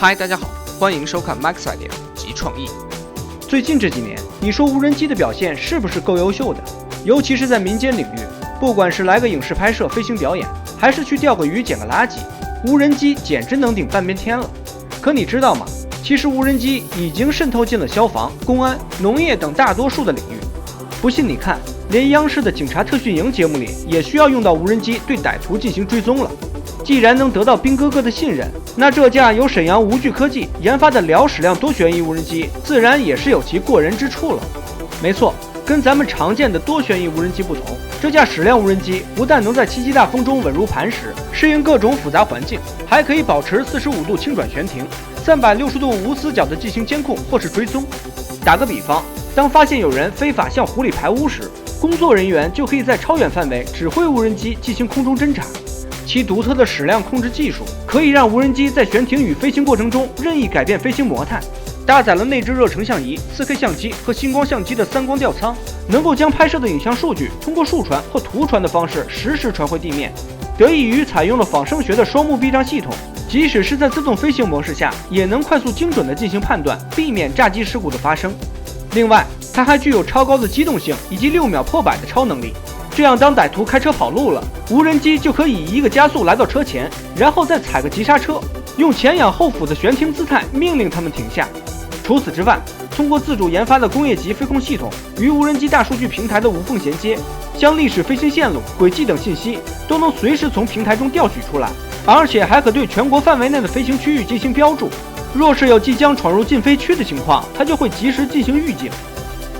嗨，大家好，欢迎收看 Max Idea 及创意。最近这几年，你说无人机的表现是不是够优秀的？尤其是在民间领域，不管是来个影视拍摄、飞行表演，还是去钓个鱼、捡个垃圾，无人机简直能顶半边天了。可你知道吗？其实无人机已经渗透进了消防、公安、农业等大多数的领域。不信你看，连央视的警察特训营节目里也需要用到无人机对歹徒进行追踪了。既然能得到兵哥哥的信任，那这架由沈阳无惧科技研发的辽矢量多旋翼无人机，自然也是有其过人之处了。没错，跟咱们常见的多旋翼无人机不同，这架矢量无人机不但能在七级大风中稳如磐石，适应各种复杂环境，还可以保持45度轻转悬停，360度无死角的进行监控或是追踪。打个比方，当发现有人非法向湖里排污时，工作人员就可以在超远范围指挥无人机进行空中侦察。其独特的矢量控制技术可以让无人机在悬停与飞行过程中任意改变飞行模态。搭载了内置热成像仪、4K 相机和星光相机的3光吊舱，能够将拍摄的影像数据通过数传或图传的方式实时传回地面。得益于采用了仿生学的双目避障系统，即使是在自动飞行模式下，也能快速精准地进行判断，避免炸机事故的发生。另外，它还具有超高的机动性以及6秒破百的超能力。这样，当歹徒开车跑路了，无人机就可以以一个加速来到车前，然后再踩个急刹车，用前仰后俯的悬停姿态命令他们停下。除此之外，通过自主研发的工业级飞控系统与无人机大数据平台的无缝衔接，将历史飞行线路、轨迹等信息都能随时从平台中调取出来，而且还可对全国范围内的飞行区域进行标注。若是有即将闯入禁飞区的情况，它就会及时进行预警。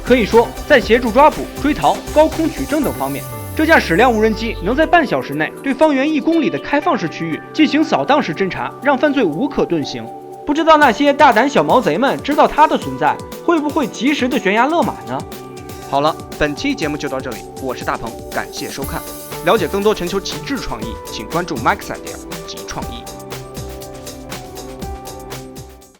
可以说，在协助抓捕、追逃、高空取证等方面，这架矢量无人机能在半小时内对方圆1公里的开放式区域进行扫荡式侦查，让犯罪无可遁形。不知道那些大胆小毛贼们知道它的存在，会不会及时的悬崖勒马呢？好了，本期节目就到这里，我是大鹏，感谢收看。了解更多全球极致创意，请关注 Max Idea 及创意。